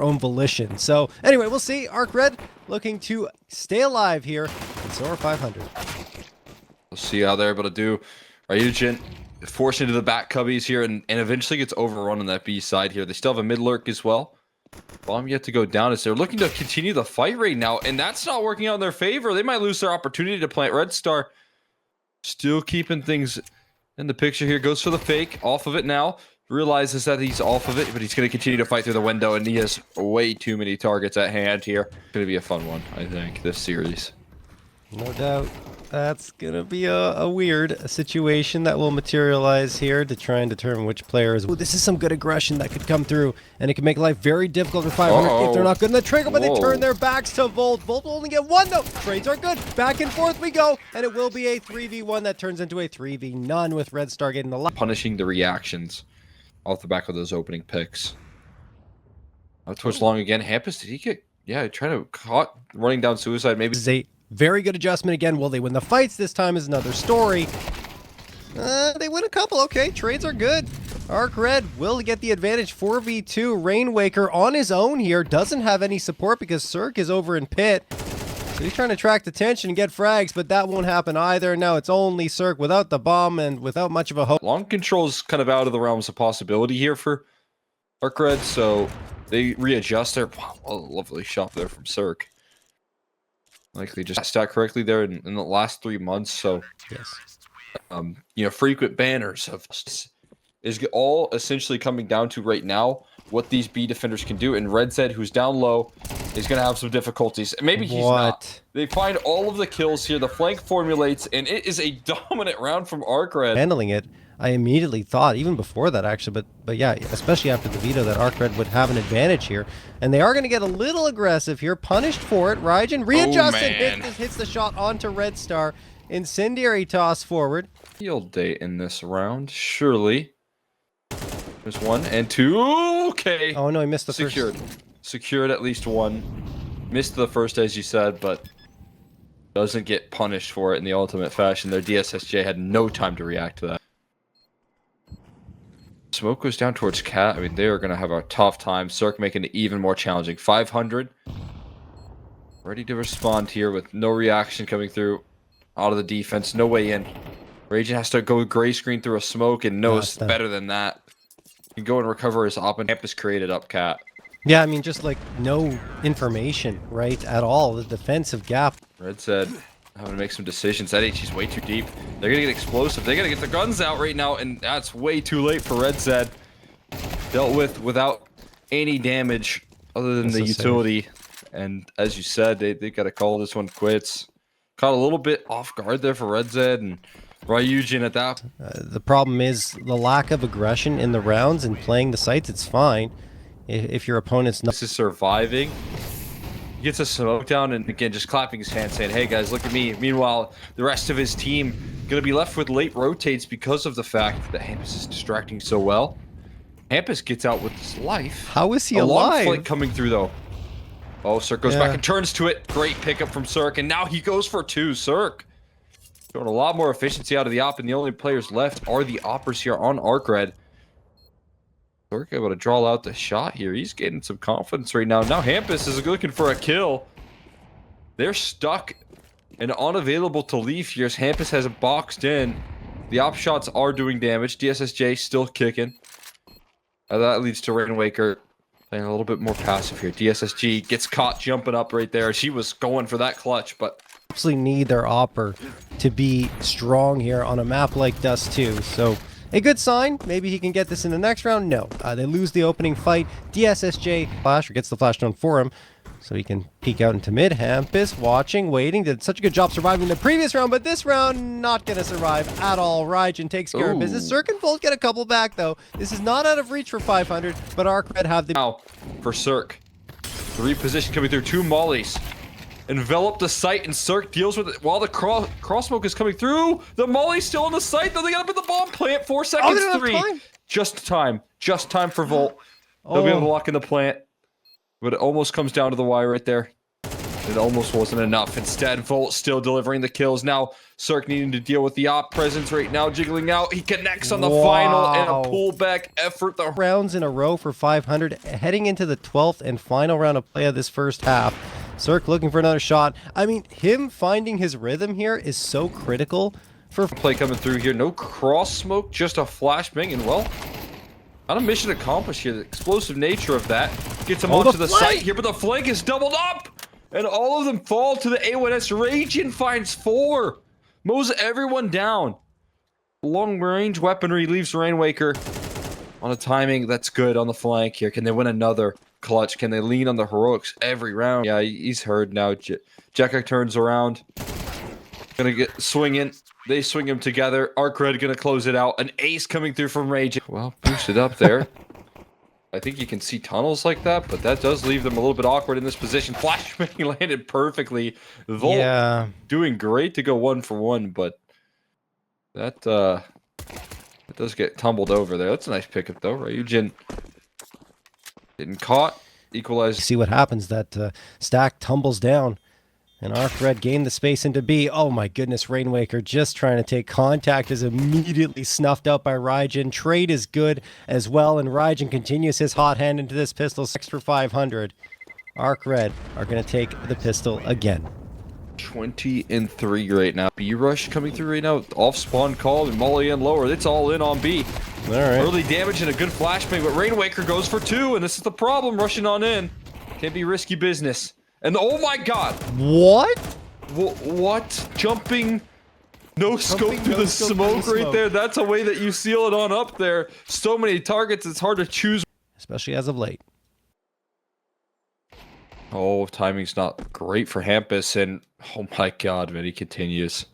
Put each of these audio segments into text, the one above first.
own volition. So anyway, we'll see. ARCRED looking to stay alive here, and so are 500. We'll see how they're able to do. Ryujin forced into the back cubbies here, and eventually gets overrun on that B side here. They still have a mid lurk as well. Bomb yet to go down as they're looking to continue the fight right now, and that's not working out in their favor. They might lose their opportunity to plant Red Star. Still keeping things in the picture here. Goes for the fake. Off of it now. Realizes that he's off of it, but he's going to continue to fight through the window, and he has way too many targets at hand here. Going to be a fun one, I think, this series. No doubt. That's going to be a weird situation that will materialize here to try and determine which player is... Ooh, this is some good aggression that could come through, and it can make life very difficult for 500 if they're not good in the trigger, but they turn their backs to Volt. Volt will only get one, though. Trades are good. Back and forth we go, and it will be a 3v1 that turns into a 3v none with Red Star getting the... Punishing the reactions off the back of those opening picks. Out towards long again. Hampus, did he get... Yeah, trying to... Caught running down suicide, maybe... This is a very good adjustment again. Will they win the fights this time is another story. They win a couple. Okay, trades are good. ARCRED will get the advantage. 4v2. Rainwaker on his own here. Doesn't have any support because Cirque is over in pit. So he's trying to attract attention and get frags, but that won't happen either. Now it's only Cirque without the bomb and without much of a hope. Long control's kind of out of the realms of possibility here for ARCRED, so they readjust their... Wow, a lovely shot there from Cirque. Likely just stacked correctly there in the last 3 months, so... Yes. You know, frequent banners of... is all essentially coming down to right now what these B defenders can do, and Red Zed, who's down low, is going to have some difficulties. Maybe he's not. They find all of the kills here, the flank formulates, and it is a dominant round from ARCRED. Handling it, I immediately thought, even before that actually, but yeah, especially after the veto, that ARCRED would have an advantage here. And they are going to get a little aggressive here, punished for it. Ryujin readjusted, hits the shot onto Red Star. Incendiary toss forward. Field day in this round, surely. There's 1 and 2. Okay. Oh no, he missed the Secured. first. Secured at least 1. Missed the first, as you said, but doesn't get punished for it in the ultimate fashion. Their DSSJ had no time to react to that. Smoke goes down towards Cat. I mean, they are going to have a tough time. Cirque making it even more challenging. 500. Ready to respond here with no reaction coming through out of the defense. No way in. Raging has to go gray screen through a smoke and knows better than that. He can go and recover his op, and Campus created up Cat. Yeah, I mean, just like no information, right, at all. The defensive gap. Red said, having to make some decisions. That HE's way too deep. They're going to get explosive. They got to get the guns out right now, and that's way too late for Red Zed. Dealt with without any damage other than the utility. And as you said, they got to call this one quits. Caught a little bit off guard there for Red Zed, and Ryujin at that. The problem is the lack of aggression in the rounds and playing the sites. It's fine if your opponent's not. This is surviving. He gets a smoke down and again just clapping his hands saying, hey guys, look at me. Meanwhile, the rest of his team going to be left with late rotates because of the fact that Hampus is distracting so well. Hampus gets out with his life. How is he alive? A long flight alive? coming through though. Oh, Cirque goes back and turns to it. Great pickup from Cirque, and now he goes for 2. Cirque showing a lot more efficiency out of the op, and the only players left are the oppers here on ARCRED. Cirque able to draw out the shot here. He's getting some confidence right now. Now Hampus is looking for a kill. They're stuck and unavailable to leave here as Hampus has it boxed in. The op shots are doing damage. DSSJ still kicking. That leads to Rainwaker playing a little bit more passive here. DSSG gets caught jumping up right there. She was going for that clutch, but absolutely need their opper to be strong here on a map like Dust 2. So a good sign. Maybe he can get this in the next round. No, they lose the opening fight. DSSJ flash or gets the flash down for him, so he can peek out into mid. Hampus watching, waiting. Did such a good job surviving the previous round, but this round not gonna survive at all. Ryujin takes care of business. Cirque and Volt get a couple back though. This is not out of reach for 500, but ARCRED have the... Now for Cirque, the reposition coming through. 2 mollies envelop the site, and Cirque deals with it while the cross smoke is coming through. The molly's still on the site, though. They gotta put the bomb plant. 4 seconds. 3. Just time for Volt. They'll be able to lock in the plant. But it almost comes down to the wire right there. It almost wasn't enough. Instead, Volt still delivering the kills. Now, Cirque needing to deal with the op presence right now, jiggling out. He connects on the final and a pullback effort. The rounds in a row for 500, heading into the 12th and final round of play of this first half. Cirque looking for another shot. I mean, him finding his rhythm here is so critical for play coming through here. No cross smoke, just a flashbang, and well, not a mission accomplished here. The explosive nature of that gets him onto the site here, but the flank is doubled up, and all of them fall to the A1S. Raging finds 4, mows everyone down. Long range weaponry leaves Rainwaker on a timing that's good on the flank here. Can they win another clutch? Can they lean on the heroics every round? Yeah, he's hurt now. Jekka turns around, gonna get swinging. They swing him together. ARCRED gonna close it out. An ace coming through from Rage. Well, boosted up there. I think you can see tunnels like that, but that does leave them a little bit awkward in this position. Flashbang landed perfectly. Volt doing great to go 1 for 1, but that does get tumbled over there. That's a nice pickup though. Ryujin getting caught. Equalized. See what happens. That stack tumbles down. And ARCRED gained the space into B. Oh my goodness, Rainwaker just trying to take contact is immediately snuffed out by Ryujin. Trade is good as well, and Ryujin continues his hot hand into this pistol. 6 for 500. ARCRED are going to take the pistol again. 20 and 3 right now. B rush coming through right now. Off spawn call and Molly and lower. It's all in on B. All right. Early damage and a good flashbang, but Rainwaker goes for 2, and this is the problem. Rushing on in. Can't be risky business. And oh my god! What? What? Jumping no scope through the smoke right there. That's a way that you seal it on up there. So many targets, it's hard to choose. Especially as of late. Oh, timing's not great for Hampus, and oh my god, man, he continues.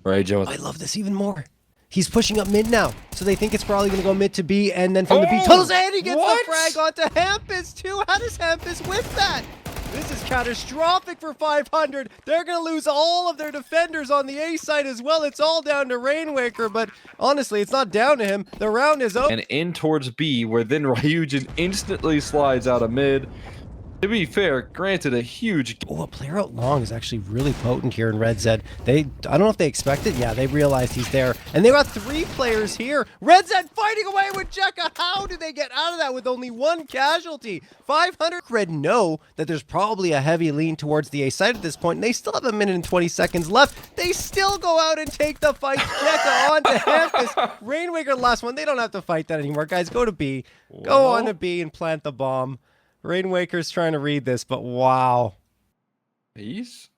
Right, Joe. I love this even more. He's pushing up mid now, so they think it's probably going to go mid to B, and then from the B tunnels, and he gets the frag onto Hampus too. How does Hampus whip that? This is catastrophic for 500. They're going to lose all of their defenders on the A side as well. It's all down to Rainwaker, but honestly, it's not down to him. The round is over. And in towards B, where then Ryujin instantly slides out of mid. To be fair, granted a huge... Oh, a player out long is actually really potent here in Red Zed. I don't know if they expect it. Yeah, they realized he's there. And they got 3 players here. Red Zed fighting away with Jekka. How did they get out of that with only 1 casualty? 500 Red know that there's probably a heavy lean towards the A side at this point. And they still have 1 minute and 20 seconds left. They still go out and take the fight. Jekka on to Hampus. Rainwaker last one. They don't have to fight that anymore. Guys, go to B. Go on to B and plant the bomb. Rainwaker's trying to read this, but wow. He's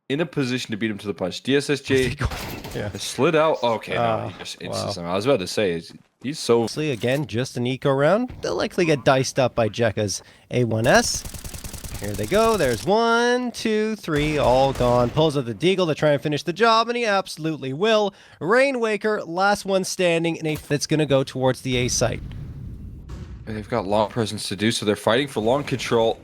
in a position to beat him to the punch. DSSJ slid out. Okay, no, he just I was about to say, he's so... Again, just an eco round. They'll likely get diced up by Jekka's A1S. Here they go. There's 1, 2, 3, all gone. Pulls out the deagle to try and finish the job, and he absolutely will. Rainwaker, last one standing, and that's going to go towards the A site. They've got long presence to do, so they're fighting for long control.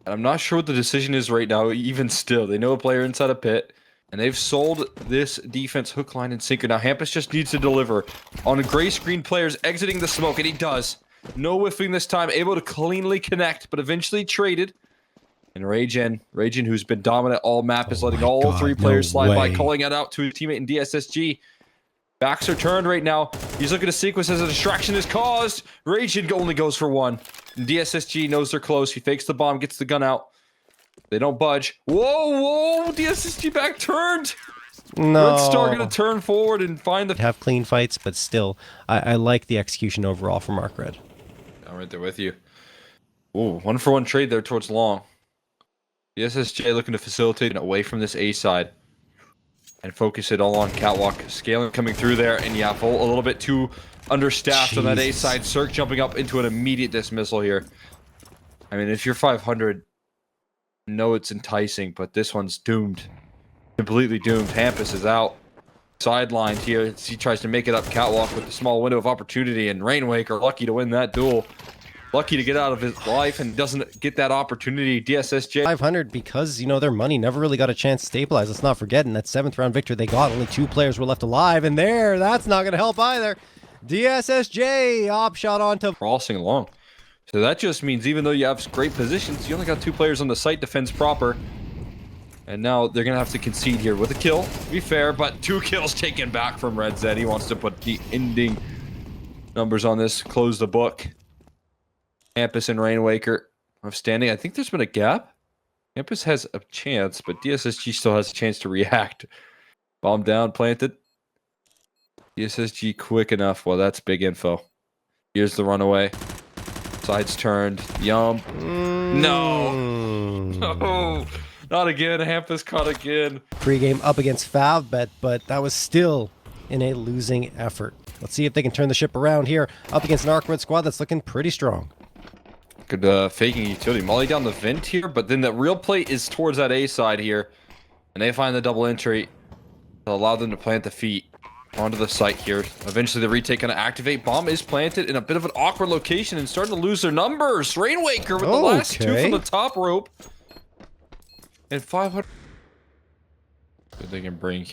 And I'm not sure what the decision is right now, even still. They know a player inside a pit, and they've sold this defense hook, line, and sinker. Now, Hampus just needs to deliver on gray screen players exiting the smoke, and he does. No whiffing this time, able to cleanly connect, but eventually traded. And Ragin, who's been dominant all map, is letting all 3 players slide by, calling it out to his teammate in DSSG. Backs are turned right now. He's looking to sequence as a distraction is caused. Ragin only goes for 1. And DSSG knows they're close. He fakes the bomb, gets the gun out. They don't budge. Whoa! DSSG back turned! No. Red Star gonna turn forward and find the... Have clean fights, but still, I like the execution overall from ARCRED. I'm right there with you. Ooh, 1 for 1 trade there towards long. DSSJ looking to facilitate away from this A side. And focus it all on Catwalk. Scaling coming through there. And yeah, Volt a little bit too understaffed on that A side. Cirque jumping up into an immediate dismissal here. I mean, if you're 500, no, it's enticing, but this one's doomed. Completely doomed. Hampus is out. Sidelined here. He tries to make it up Catwalk with a small window of opportunity. And Rainwaker lucky to win that duel. Lucky to get out of his life and doesn't get that opportunity. DSSJ 500 because, you know, their money never really got a chance to stabilize. Let's not forget, in that 7th round victory they got, only 2 players were left alive, and that's not going to help either. DSSJ op shot onto crossing along. So that just means even though you have great positions, you only got 2 players on the site, defense proper. And now they're going to have to concede here with a kill, to be fair, but 2 kills taken back from RedZ. He wants to put the ending numbers on this, close the book. Campus and Rainwaker are standing. I think there's been a gap. Campus has a chance, but DSSG still has a chance to react. Bomb down, planted. DSSG quick enough. Well, that's big info. Here's the runaway. Sides turned. Yum. No. No. Not again. Hampus caught again. Pre-game up against Favbet, but that was still in a losing effort. Let's see if they can turn the ship around here. Up against an ARCRED squad that's looking pretty strong. Good faking utility. Molly down the vent here, but then the real play is towards that A side here. And they find the double entry to allow them to plant the feet onto the site here. Eventually the retake going to activate. Bomb is planted in a bit of an awkward location and starting to lose their numbers. Rainwaker with the last 2 from the top rope. And 500. They can bring.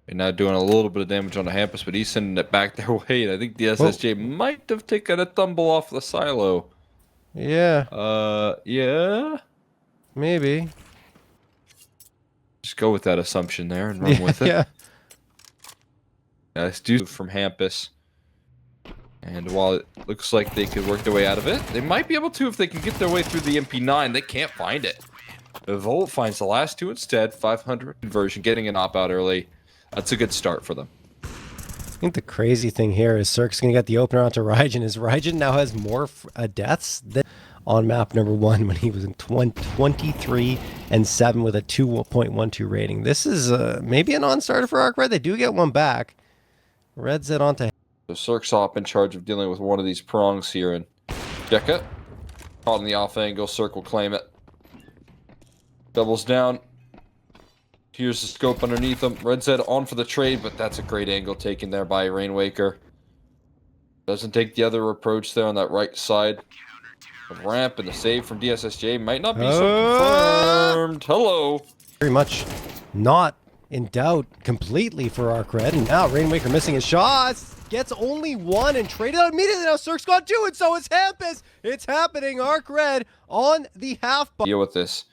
And now doing a little bit of damage on the Hampus, but he's sending it back their way. And I think the SSJ might have taken a tumble off the silo. Yeah. Yeah. Maybe. Just go with that assumption there and run with it. Yeah. Let's do from Hampus. And while it looks like they could work their way out of it, they might be able to if they can get their way through the MP9. They can't find it. The Volt finds the last 2 instead. 500 conversion, getting an op out early. That's a good start for them. I think the crazy thing here is Cirque's going to get the opener onto Raijin. Is Raijin now has more deaths than on map number 1 when he was in 23 and 7 with a 2.12 rating. This is maybe a non-starter for ARCRED. They do get one back. Red's it onto. So Cirque's up in charge of dealing with one of these prongs here, and Jekka caught in the off angle. Cirque will claim it. Doubles down. Here's the scope underneath him. RedZ on for the trade, but that's a great angle taken there by Rainwaker. Doesn't take the other approach there on that right side. The ramp and the save from DSSJ might not be so confirmed. Hello. Very much not in doubt completely for ARCRED. And now Rainwaker missing his shots. Gets only 1 and traded out immediately. Now Cirque's got 2, and so is Hampus. It's happening. ARCRED on the half bar. Deal with this.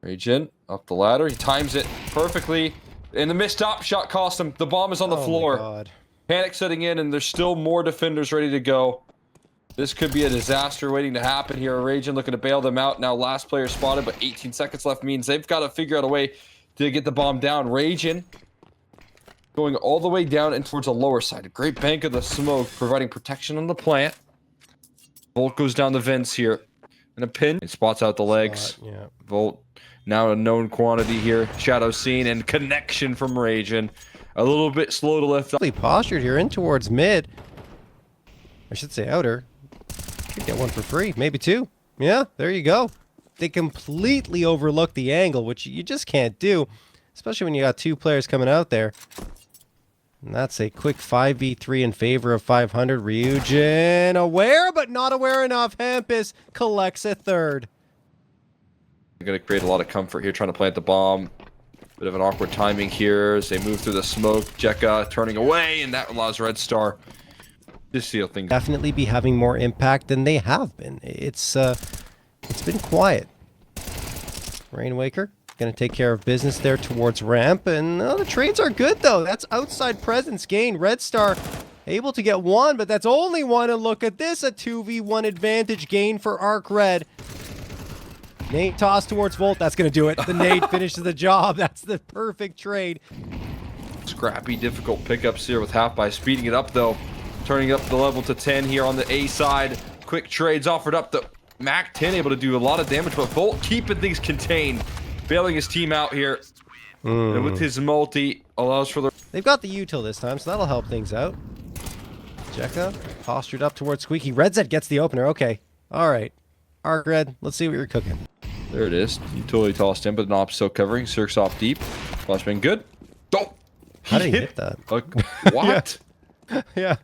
Regen up the ladder. He times it perfectly. And the missed top shot cost him. The bomb is on the floor. My God. Panic setting in, and there's still more defenders ready to go. This could be a disaster waiting to happen here. Regen looking to bail them out. Now last player spotted, but 18 seconds left means they've got to figure out a way to get the bomb down. Regen going all the way down and towards the lower side. A great bank of the smoke, providing protection on the plant. Volt goes down the vents here. And a pin. It spots out the legs. Yeah. Volt now a known quantity here. Shadow seen and connection from Regen. A little bit slow to lift up. Postured here in towards mid. I should say outer. Could get 1 for free. Maybe 2. Yeah, there you go. They completely overlook the angle, which you just can't do. Especially when you got 2 players coming out there. And that's a quick 5v3 in favor of 500. Ryujin aware, but not aware enough. Hampus collects a 3rd. They're going to create a lot of comfort here, trying to plant the bomb. Bit of an awkward timing here as they move through the smoke. Jekka turning away, and that allows Red Star to seal things. Definitely be having more impact than they have been. It's been quiet. Rainwaker going to take care of business there towards ramp, and the trades are good though. That's outside presence gain. Red Star able to get 1, but that's only 1, and look at this, a 2v1 advantage gain for ARCRED. Nate toss towards Volt. That's going to do it. The nade finishes the job. That's the perfect trade. Scrappy, difficult pickups here with half by speeding it up though. Turning up the level to 10 here on the A side. Quick trades offered up. The Mac 10 able to do a lot of damage, but Volt keeping things contained. Bailing his team out here. And with his multi, allows for the... They've got the util this time, so that'll help things out. Jekka postured up towards Squeaky. RedZ gets the opener. Okay. All right. ARCRED, let's see what you're cooking. There it is. Utility tossed in, but the Nop's still covering. Cirque's off deep. Flashbang good. Oh! How did he hit that? What? Yeah.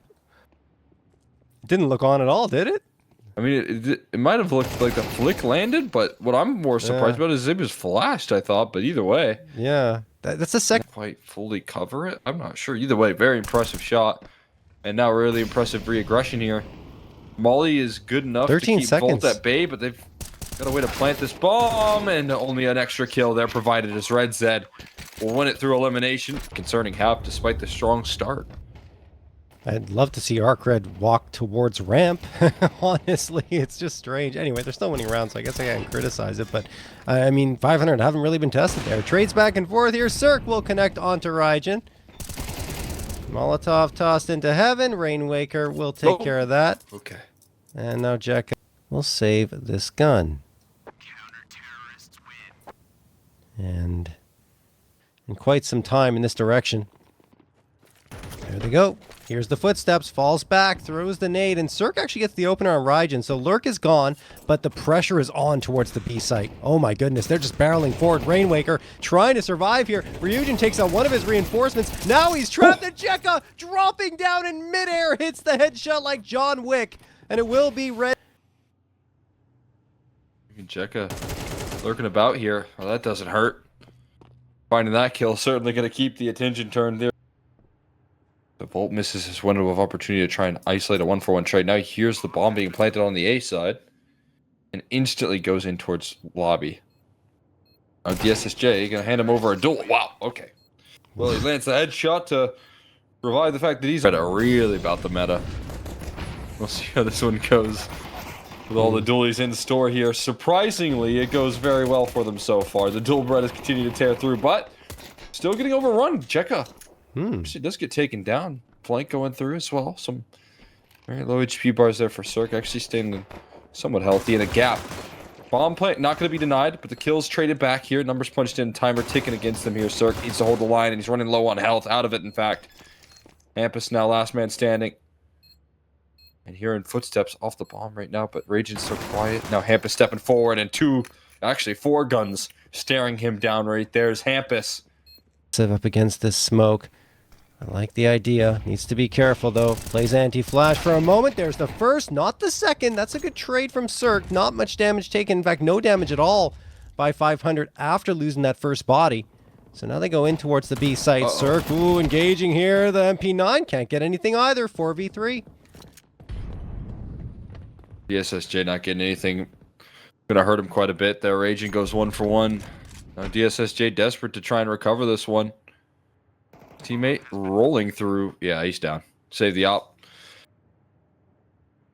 Didn't look on at all, did it? I mean, it might have looked like the flick landed, but what I'm more surprised about is it was flashed, I thought, but either way. Yeah. That's the second. Quite fully cover it? I'm not sure. Either way, very impressive shot. And now really impressive re-aggression here. Molly is good enough to 13 keep seconds. Volt at bay, but they've got a way to plant this bomb, and only an extra kill there provided as Red Zed will win it through elimination. Concerning half, despite the strong start. I'd love to see ARCRED walk towards ramp. Honestly, it's just strange. Anyway, they're still winning rounds, so I guess I can't criticize it. But, I mean, 500 haven't really been tested there. Trades back and forth here. Cirque will connect onto Raijin. Molotov tossed into heaven. Rainwaker will take care of that. Okay. And now Jekka will save this gun. And in quite some time in this direction. There they go. Here's the footsteps, falls back, throws the nade, and Cirque actually gets the opener on Raijin. So Lurk is gone, but the pressure is on towards the B site. Oh my goodness, they're just barreling forward. Rainwaker trying to survive here. Ryujin takes out one of his reinforcements. Now he's trapped, and Jekka dropping down in midair hits the headshot like John Wick. And it will be Red. Jekka lurking about here. Well, that doesn't hurt. Finding that kill, certainly going to keep the attention turned there. The Volt misses his window of opportunity to try and isolate a 1-for-1 trade. Now he hears the bomb being planted on the A side and instantly goes in towards lobby. Now DSSJ going to hand him over a duel. Wow, okay. Well, he lands the headshot to provide the fact that he's really about the meta. We'll see how this one goes with all the dualies in store here. Surprisingly, it goes very well for them so far. The dual bread has continued to tear through, but still getting overrun. Jekka. Actually does get taken down. Flank going through as well. Some very low HP bars there for Cirque. Actually staying somewhat healthy in a gap. Bomb plant not going to be denied, but the kills traded back here. Numbers punched in. Timer ticking against them here. Cirque needs to hold the line, and he's running low on health. Out of it, in fact. Hampus now last man standing. And hearing footsteps off the bomb right now, but Raijin's so quiet. Now Hampus stepping forward, and four guns staring him down right there is Hampus. Up against this smoke. I like the idea. Needs to be careful, though. Plays anti-flash for a moment. There's the first, not the second. That's a good trade from Cirque. Not much damage taken. In fact, no damage at all by 500 after losing that first body. So now they go in towards the B site. Cirque, engaging here. The MP9 can't get anything either. 4v3. DSSJ not getting anything. Gonna hurt him quite a bit there. Raging goes 1-for-1. Now DSSJ desperate to try and recover this one. Teammate rolling through. Yeah, he's down. Save the op.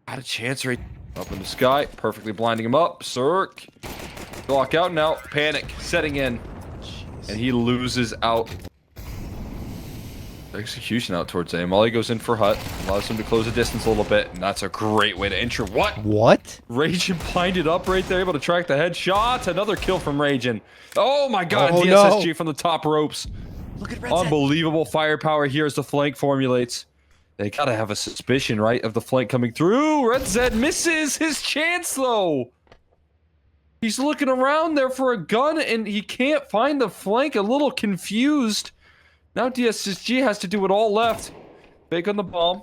Got a chance right up in the sky. Perfectly blinding him up. Cirque. Block out now. Panic setting in. Jeez. And he loses out. Execution out towards A. Molly goes in for Hut. Allows him to close the distance a little bit. And that's a great way to enter. What? Ragin blinded up right there. Able to track the headshot. Another kill from Ragin. Oh my god. DSSG from the top ropes. Look at Red Unbelievable firepower here as the flank formulates. They gotta have a suspicion, right, of the flank coming through. Red Zed misses his chance, though. He's looking around there for a gun, and he can't find the flank. A little confused. Now DSSG has to do it all left. Bake on the bomb.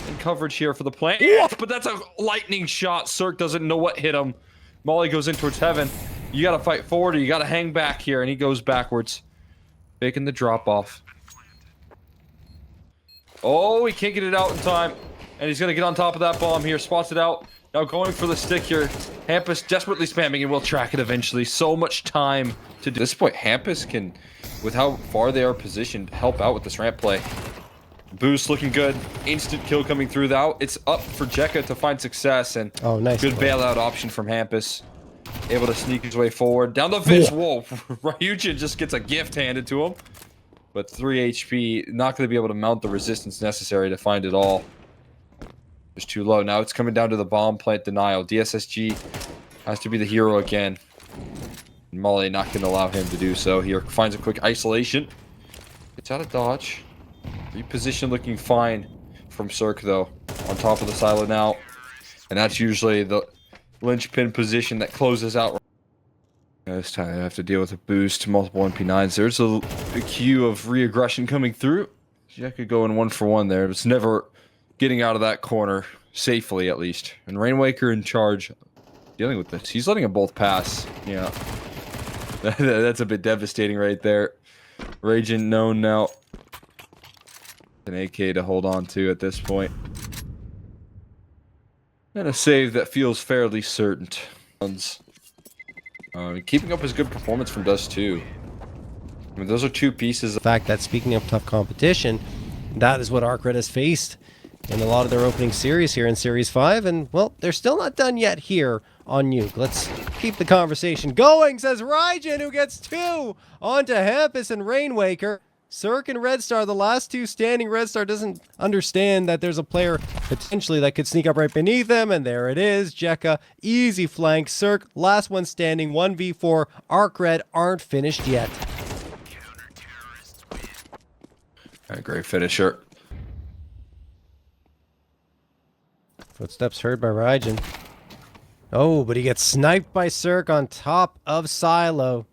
And coverage here for the plant. But that's a lightning shot. Cirque doesn't know what hit him. Molly goes in towards heaven. You gotta fight forward, or you gotta hang back here, and he goes backwards. Making the drop off. Oh, he can't get it out in time. And he's going to get on top of that bomb here. Spots it out. Now going for the stick here. Hampus desperately spamming and will track it eventually. So much time to do. At this point, Hampus can, with how far they are positioned, help out with this ramp play. Boost looking good. Instant kill coming through now. It's up for Jekka to find success. And nice good bailout option from Hampus. Able to sneak his way forward. Down the Viz. Whoa. Ryujin just gets a gift handed to him. But 3 HP. Not going to be able to mount the resistance necessary to find it all. It's too low. Now it's coming down to the bomb plant denial. DSSG has to be the hero again. Molly not going to allow him to do so. Here finds a quick isolation. Gets out of dodge. Reposition looking fine from Cirque, though. On top of the silo now. And that's usually the linchpin position that closes out. This time I have to deal with a boost, multiple MP9s. There's a queue of re-aggression coming through. Jekka going 1-for-1 there. It's never getting out of that corner safely, at least. And Rainwaker in charge, dealing with this. He's letting them both pass. Yeah, that's a bit devastating right there. Raging known now. An AK to hold on to at this point. And a save that feels fairly certain. Keeping up his good performance from Dust 2. I mean, those are two pieces. The fact that, speaking of tough competition, that is what ARCRED has faced in a lot of their opening series here in Series 5. And, well, they're still not done yet here on Nuke. Let's keep the conversation going, says Raijin, who gets 2 onto Hampus and Rainwaker. Cirque and Red Star, the last 2 standing. Red Star doesn't understand that there's a player potentially that could sneak up right beneath them, and there it is. Jekka, easy flank. Cirque, last one standing, 1v4. ARCRED aren't finished yet. A great finisher. Footsteps heard by Raijin. Oh, but he gets sniped by Cirque on top of Silo.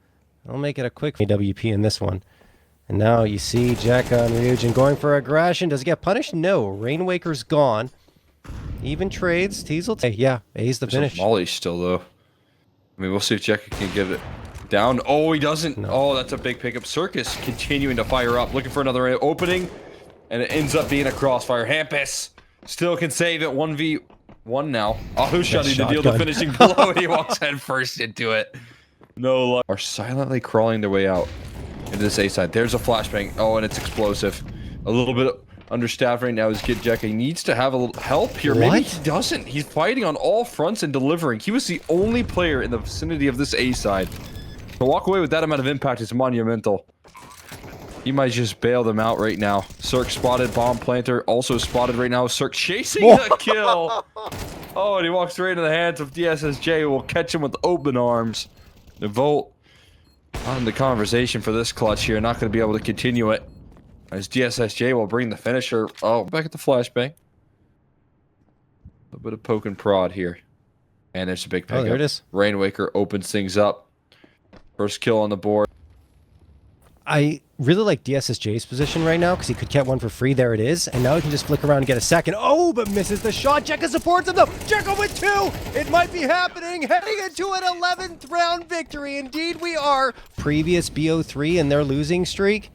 I'll make it a quick AWP in this one. And now you see Jekka and Ryujin going for aggression. Does he get punished? No. Rainwaker's gone. Even trades. Teasel. Yeah, A's the finish. Molly still, though. I mean, we'll see if Jekka can get it down. Oh, he doesn't. No. Oh, that's a big pickup. Circus continuing to fire up, looking for another opening. And it ends up being a crossfire. Hampus still can save it. 1v1 now. Ahushani to deal the finishing blow, and he walks head first into it. No luck. Are silently crawling their way out into this A side. There's a flashbang. Oh, and it's explosive. A little bit understaffed right now is Kid Jekka. He needs to have a little help here. What? Maybe he doesn't. He's fighting on all fronts and delivering. He was the only player in the vicinity of this A side. To walk away with that amount of impact is monumental. He might just bail them out right now. Cirque spotted. Bomb planter also spotted right now. Cirque chasing the kill. Oh, and he walks right into the hands of DSSJ, who will catch him with open arms. The Volt on the conversation for this clutch here. Not going to be able to continue it. As DSSJ will bring the finisher. Oh, back at the flashbang. A little bit of poke and prod here. And there's a big pickup. Oh, there it is. Rainwaker opens things up. First kill on the board. I really like DSSJ's position right now because he could get one for free. There it is. And now he can just flick around and get a second. Oh, but misses the shot. Jekka supports him though. Jekka with 2. It might be happening. Heading into an 11th round victory. Indeed we are. Previous BO3 and their losing streak.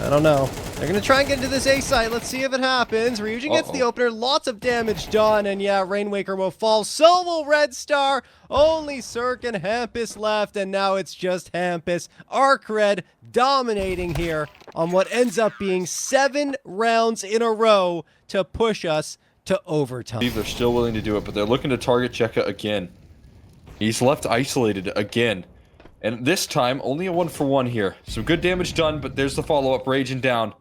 I don't know. They're going to try and get into this A site. Let's see if it happens. Ryujin gets the opener. Lots of damage done. And yeah, Rainwaker will fall. So will Red Star. Only Cirque and Hampus left. And now it's just Hampus. ARCRED dominating here on what ends up being 7 rounds in a row to push us to overtime. They're still willing to do it, but they're looking to target Jekka again. He's left isolated again. And this time, only a 1-for-1 here. Some good damage done, but there's the follow-up, raging down.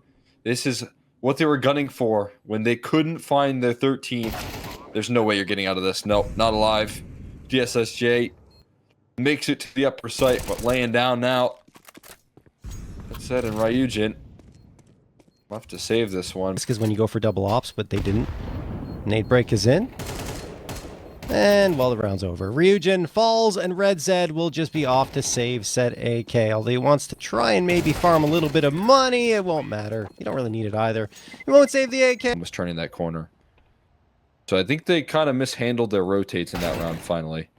This is what they were gunning for when they couldn't find their 13th. There's no way you're getting out of this. Nope, not alive. DSSJ makes it to the upper site, but laying down now. That said, and Ryujin will have to save this one. It's because when you go for double ops, but they didn't. Nade break is in. And well, the round's over. Ryujin falls, and Red Zed will just be off to save said AK. Although he wants to try and maybe farm a little bit of money, it won't matter. You don't really need it either. He won't save the AK. Was turning that corner. So I think they kind of mishandled their rotates in that round finally.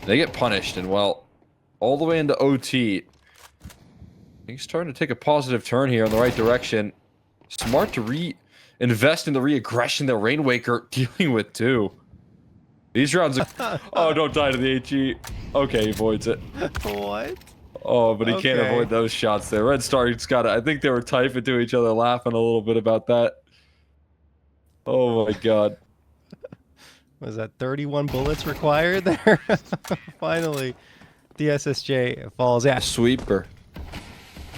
They get punished, and well, all the way into OT. I think he's starting to take a positive turn here in the right direction. Smart to reinvest in the re-aggression that Rainwaker dealing with too. These rounds are... Oh, don't die to the HE. Okay, he avoids it. What? Oh, but he can't avoid those shots there. Red Star's got it. I think they were typing to each other, laughing a little bit about that. Oh my god. Was that 31 bullets required there? Finally, the SSJ falls. Yeah. Sweeper.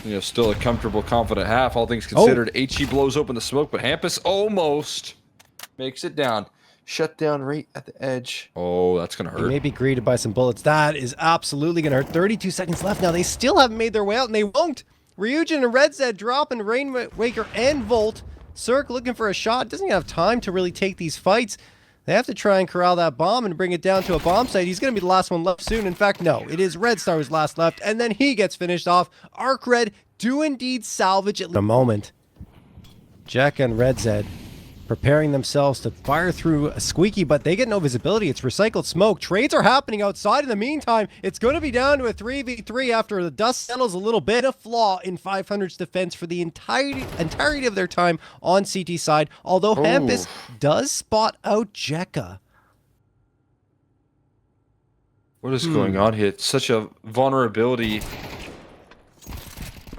You know, still a comfortable, confident half, all things considered. HE blows open the smoke, but Hampus almost makes it down. Shut down right at the edge. Oh, that's going to hurt. He may be greeted by some bullets. That is absolutely going to hurt. 32 seconds left now. They still haven't made their way out, and they won't. Ryujin and Red Zed dropping Rainwaker and Volt. Cirque looking for a shot. Doesn't have time to really take these fights. They have to try and corral that bomb and bring it down to a bomb site. He's going to be the last one left soon. In fact, no. It is Red Star who's last left, and then he gets finished off. ARCRED do indeed salvage it in a moment. Jekka and Red Zed preparing themselves to fire through a squeaky, but they get no visibility. It's recycled smoke. Trades are happening outside. In the meantime, it's going to be down to a 3v3 after the dust settles a little bit. A flaw in 500's defense for the entirety of their time on CT side, although Hampus does spot out Jekka. What is going on here? It's such a vulnerability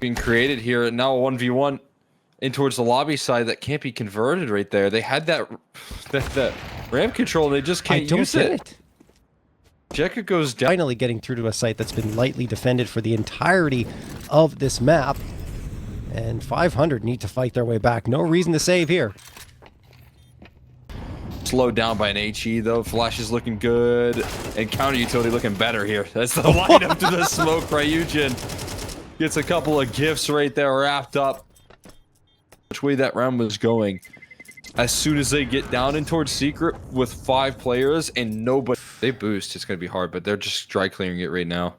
being created here, and now a 1v1 in towards the lobby side that can't be converted right there. They had that ramp control, and they just can't use it. Jekka goes down. Finally getting through to a site that's been lightly defended for the entirety of this map. And 500 need to fight their way back. No reason to save here. Slowed down by an HE though. Flash is looking good, and counter utility looking better here. That's the light up to the smoke. Ryujin gets a couple of gifts right there wrapped up. Which way that round was going. As soon as they get down in towards secret with 5 players and nobody, they boost. It's gonna be hard, but they're just dry clearing it right now.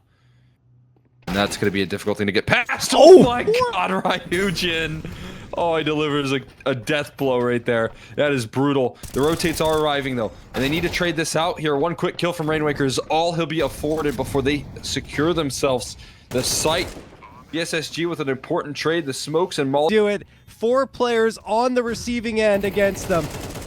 And that's gonna be a difficult thing to get past. Oh my god, Ryujin! Oh, he delivers a death blow right there. That is brutal. The rotates are arriving, though. And they need to trade this out here. One quick kill from Rainwaker is all he'll be afforded before they secure themselves the site. The SSG with an important trade. The smokes and Molly. Do it. 4 players on the receiving end against them.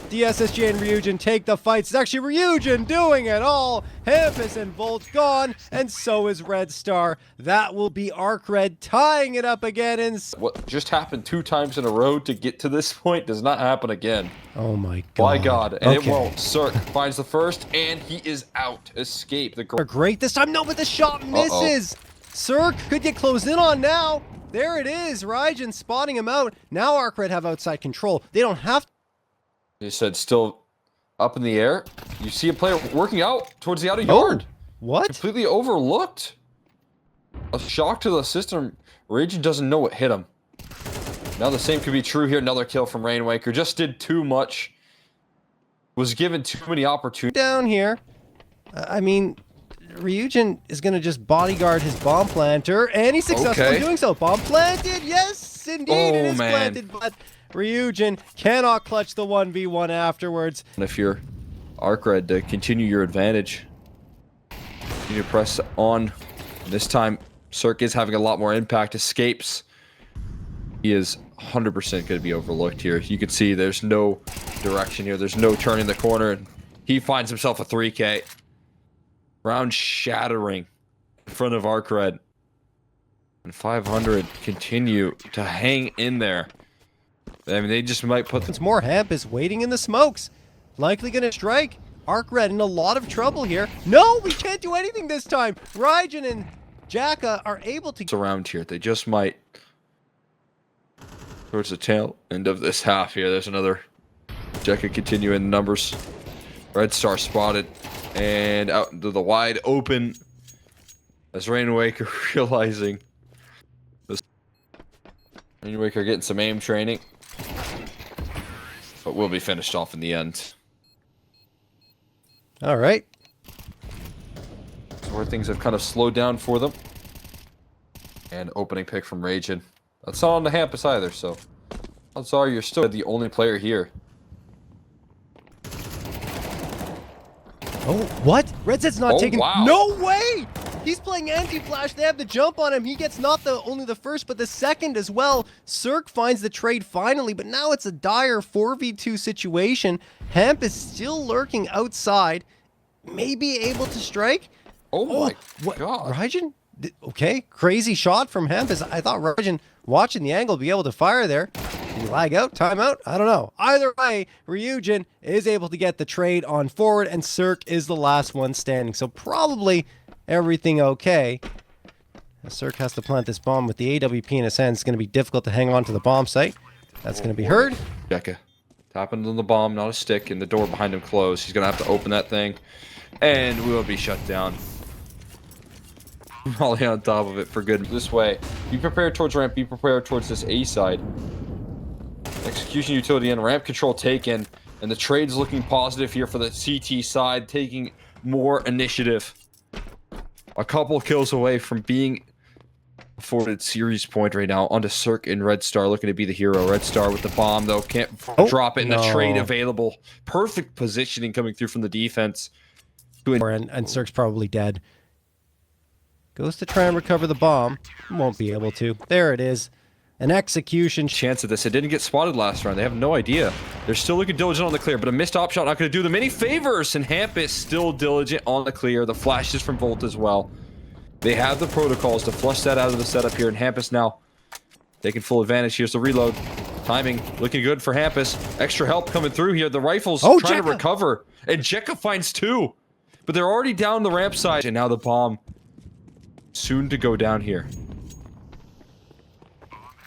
The SSG and Ryujin take the fights. It's actually Ryujin doing it all. Hampus and Volt gone, and so is Red Star. That will be ARCRED tying it up again. And what just happened 2 times in a row to get to this point does not happen again. Oh my god. My god. And it won't. Cirque finds the first, and he is out. Escape. They're great this time. No, but the shot misses. Cirque could get closed in on now. There it is. Ryujin spotting him out. Now ARCRED have outside control. They don't have to. They said still up in the air. You see a player working out towards the outer yard. What? Completely overlooked. A shock to the system. Ryujin doesn't know what hit him. Now the same could be true here. Another kill from Rainwaker. Just did too much. Was given too many opportunities. Down here. I mean, Ryujin is going to just bodyguard his bomb planter, and he's successfully doing so. Bomb planted. Yes, indeed. It is planted, but Ryujin cannot clutch the 1v1 afterwards. And if you're ARCRED to continue your advantage, you need to press on. This time, Cirque is having a lot more impact. Escapes. He is 100% going to be overlooked here. You can see there's no direction here. There's no turning the corner. He finds himself a 3K. Round shattering in front of ARCRED. And 500 continue to hang in there. I mean, they just might put... Once more, Hemp is waiting in the smokes. Likely going to strike. ARCRED in a lot of trouble here. No, we can't do anything this time. Ryujin and Jacka are able to... Around here, they just might... Towards the tail end of this half here, there's another... Jacka continuing numbers. Red Star spotted. And out into the wide open. As Rainwaker realizing... Rainwaker getting some aim training. But will be finished off in the end. All right. So where things have kind of slowed down for them. And opening pick from Ragin. That's not on the Hampus either, so... Odds are you're still the only player here. Oh, what? Red Zed's not taking... Wow. No way! He's playing anti-flash. They have the jump on him. He gets not only the first, but the second as well. Cirque finds the trade finally, but now it's a dire 4v2 situation. Hemp is still lurking outside. Maybe able to strike. Oh my god. Ryujin? Okay, crazy shot from Hemp. I thought Ryujin, watching the angle, be able to fire there. Did he lag out? Timeout? I don't know. Either way, Ryujin is able to get the trade on forward, and Cirque is the last one standing. So probably... everything okay. Cirque has to plant this bomb with the AWP in his hand. It's going to be difficult to hang on to the bomb site. That's going to be heard. Jekka tapping on the bomb, not a stick, and the door behind him closed. He's going to have to open that thing, and we will be shut down. Molly on top of it for good. This way. Be prepared towards ramp. Be prepared towards this A side. Execution utility and ramp control taken, and the trade's looking positive here for the CT side, taking more initiative. A couple kills away from being afforded series point right now onto Cirque and Red Star, looking to be the hero. Red Star with the bomb, though. Can't drop it in the trade available. Perfect positioning coming through from the defense. And Cirque's probably dead. Goes to try and recover the bomb. Won't be able to. There it is. An execution. Chance of this. It didn't get spotted last round. They have no idea. They're still looking diligent on the clear, but a missed op shot not going to do them any favors. And Hampus still diligent on the clear. The flashes from Volt as well. They have the protocols to flush that out of the setup here. And Hampus now taking full advantage. Here's the reload. Timing looking good for Hampus. Extra help coming through here. The rifle's trying to recover. And Jekka finds two. But they're already down the ramp side. And now the bomb soon to go down here.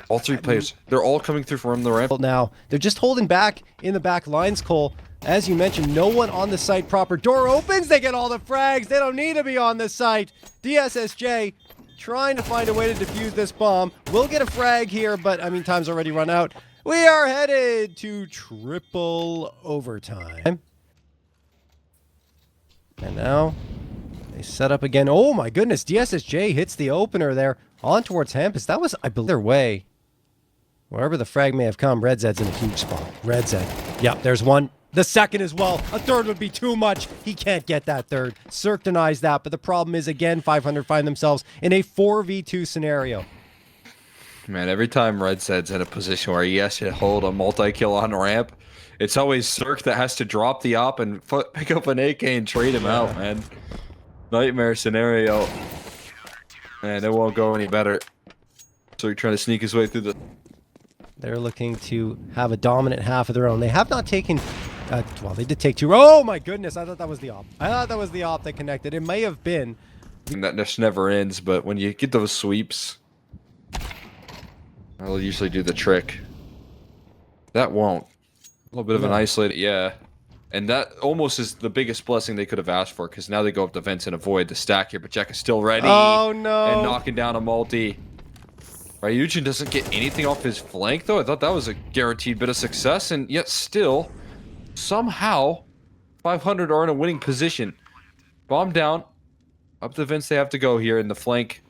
All three players, they're all coming through from the ramp. Now, they're just holding back in the back lines, Cole. As you mentioned, no one on the site proper. Door opens, they get all the frags. They don't need to be on the site. DSSJ trying to find a way to defuse this bomb. We'll get a frag here, but, I mean, time's already run out. We are headed to triple overtime. And now, they set up again. Oh my goodness, DSSJ hits the opener there. On towards Hampus. That was, I believe, their way. Wherever the frag may have come, Red Zed's in a huge spot. Red Zed. Yep, there's one. The second as well. A third would be too much. He can't get that third. Cirque denies that, but the problem is, again, 500 find themselves in a 4v2 scenario. Man, every time Red Zed's in a position where he has to hold a multi-kill on ramp, it's always Cirque that has to drop the op and pick up an AK and trade him out, man. Nightmare scenario. Man, it won't go any better. So you're trying to sneak his way through the... They're looking to have a dominant half of their own. They have not taken... well, they did take two. Oh my goodness, I thought that was the op. I thought that was the op that connected. It may have been. That just never ends, but when you get those sweeps, that'll usually do the trick. That won't. A little bit of an isolated... Yeah. And that almost is the biggest blessing they could have asked for, because now they go up the vents and avoid the stack here. But Jack is still ready. Oh, no. And knocking down a multi. Ryujin doesn't get anything off his flank, though. I thought that was a guaranteed bit of success, and yet still, somehow, 500 are in a winning position. Bomb down. Up the vents they have to go here in the flank.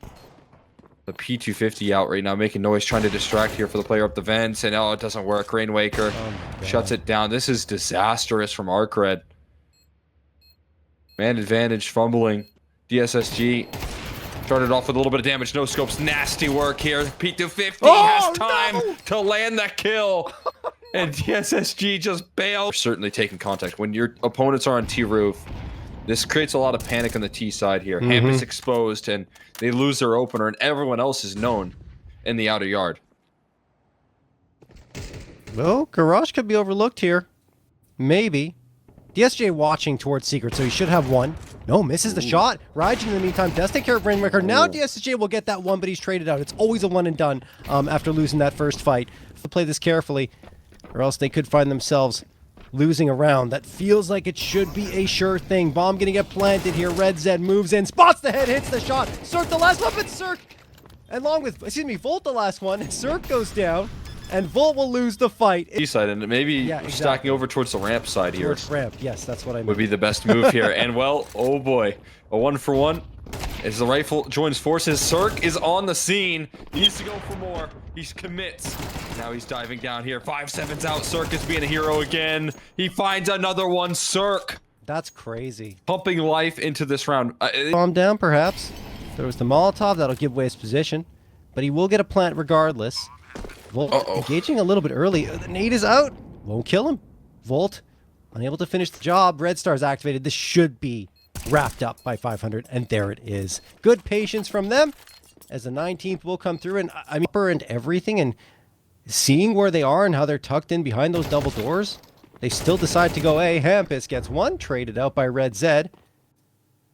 The P250 out right now, making noise, trying to distract here for the player up the vents, and oh, it doesn't work. Rainwaker shuts it down. This is disastrous from ARCRED. Man advantage, fumbling. DSSG started off with a little bit of damage. No scopes, nasty work here. P250 has time to land that kill. And DSSG just bailed. Certainly taking contact. When your opponents are on T-roof, this creates a lot of panic on the T side here. Hampus exposed, and they lose their opener, and everyone else is known in the outer yard. Well, Garage could be overlooked here. Maybe. DSJ watching towards Secret, so he should have one. No, misses the shot. Raijin, in the meantime, does take care of Rainmaker. Now DSJ will get that one, but he's traded out. It's always a one and done after losing that first fight. To play this carefully, or else they could find themselves losing a round. That feels like it should be a sure thing. Bomb gonna get planted here. Red Zed moves in, spots the head, hits the shot. Cirque the last one, but Cirque, along with, Volt the last one. Cirque goes down, and Volt will lose the fight. T-side, and maybe stacking over towards the ramp side here. Towards ramp, yes, that's what I mean. Would be the best move here. And well, oh boy, a 1-for-1. As the rifle joins forces, Cirque is on the scene. He needs to go for more. He commits. Now he's diving down here. 5-7's out. Cirque is being a hero again. He finds another one. Cirque. That's crazy. Pumping life into this round. Bomb down, perhaps. There was the Molotov. That'll give away his position. But he will get a plant regardless. Volt engaging a little bit early. The nade is out. Won't kill him. Volt unable to finish the job. Red Star's activated. This should be wrapped up by 500, and there it is. Good patience from them, as the 19th will come through, and I mean, and everything, and seeing where they are and how they're tucked in behind those double doors, they still decide to go A. Hampus gets one, traded out by Red Zed.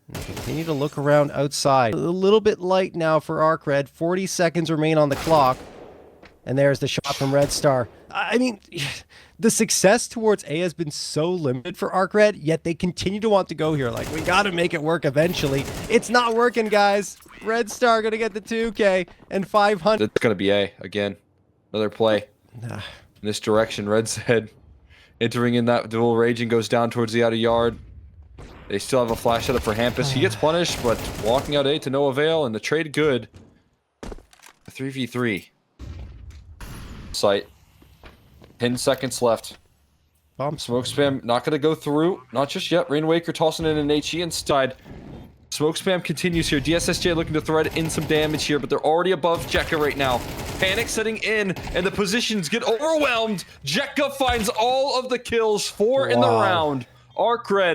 And they continue to look around outside. A little bit light now for ARCRED. 40 seconds remain on the clock. And there's the shot from Red Star. I mean, the success towards A has been so limited for ARCRED, yet they continue to want to go here. Like, we got to make it work eventually. It's not working, guys. Red Star going to get the 2K and 500. It's going to be A again. Another play. In this direction, Red Zed entering in that dual raging goes down towards the outer yard. They still have a flash setup for Hampus. He gets punished, but walking out A to no avail, and the trade good. A 3v3. Site. 10 seconds left. Bomb smoke spam not going to go through. Not just yet. Rainwaker tossing in an HE inside. Smoke spam continues here. DSSJ looking to thread in some damage here, but they're already above Jekka right now. Panic setting in, and the positions get overwhelmed. Jekka finds all of the kills, 4 in the round. ARCRED